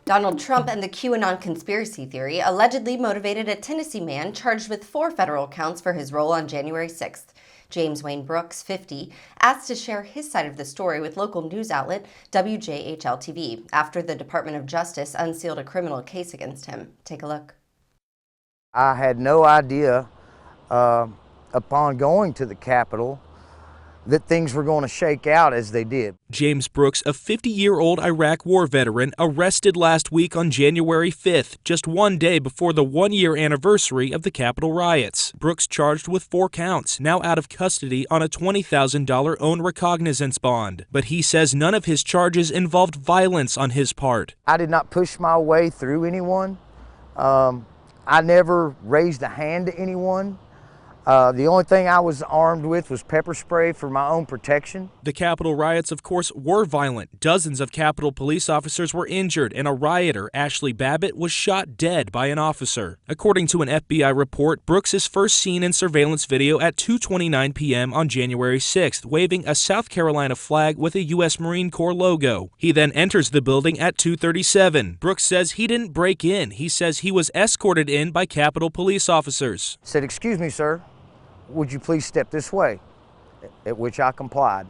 Donald Trump and the QAnon conspiracy theory allegedly motivated a Tennessee man charged with 4 federal counts for his role on January 6th. James Wayne Brooks, 50, asked to share his side of the story with local news outlet WJHL-TV after the Department of Justice unsealed a criminal case against him. Take a look. I had no idea upon going to the Capitol that things were going to shake out as they did. James Brooks, a 50-year-old Iraq war veteran, arrested last week on January 5th, just one day before the one-year anniversary of the Capitol riots. Brooks charged with 4 counts, now out of custody on a $20,000 own recognizance bond. But he says none of his charges involved violence on his part. I did not push my way through anyone. I never raised a hand to anyone. The only thing I was armed with was pepper spray for my own protection. The Capitol riots, of course, were violent. Dozens of Capitol police officers were injured, and a rioter, Ashley Babbitt, was shot dead by an officer. According to an FBI report, Brooks is first seen in surveillance video at 2:29 p.m. on January 6th, waving a South Carolina flag with a U.S. Marine Corps logo. He then enters the building at 2:37. Brooks says he didn't break in. He says he was escorted in by Capitol police officers. Said, "Excuse me, sir. Would you please step this way?" At which I complied.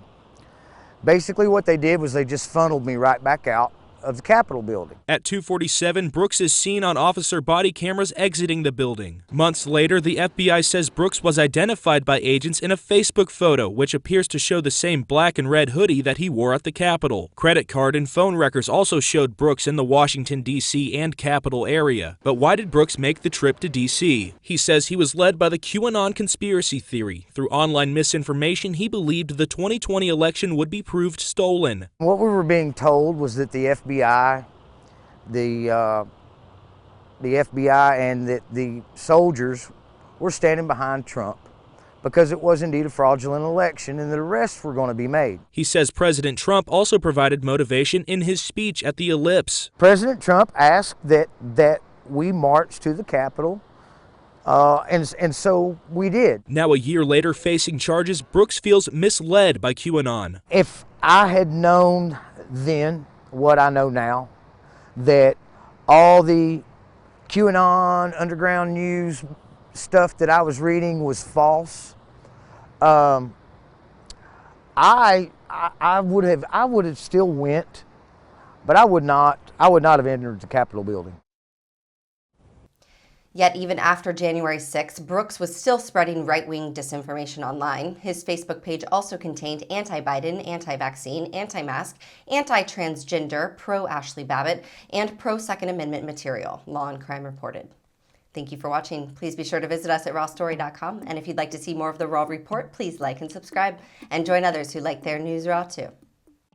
Basically what they did was they just funneled me right back out of the Capitol building. At 2:47, Brooks is seen on officer body cameras exiting the building. Months later, the FBI says Brooks was identified by agents in a Facebook photo, which appears to show the same black and red hoodie that he wore at the Capitol. Credit card and phone records also showed Brooks in the Washington, D.C. and Capitol area. But why did Brooks make the trip to D.C.? He says he was led by the QAnon conspiracy theory. Through online misinformation, he believed the 2020 election would be proved stolen. What we were being told was that the FBI, the FBI and that the soldiers were standing behind Trump because it was indeed a fraudulent election and the arrests were going to be made. He says President Trump also provided motivation in his speech at the Ellipse. President Trump asked that we march to the Capitol, and so we did. Now a year later, facing charges, Brooks feels misled by QAnon. If I had known then what I know now, that all the QAnon underground news stuff that I was reading was false, I would have still went, but I would not have entered the Capitol building. Yet even after January 6th, Brooks was still spreading right-wing disinformation online. His Facebook page also contained anti-Biden, anti-vaccine, anti-mask, anti-transgender, pro-Ashley Babbitt, and pro-Second Amendment material, Law and Crime reported. Thank you for watching. Please be sure to visit us at rawstory.com. And if you'd like to see more of the Raw Report, please like and subscribe, and join others who like their news raw too.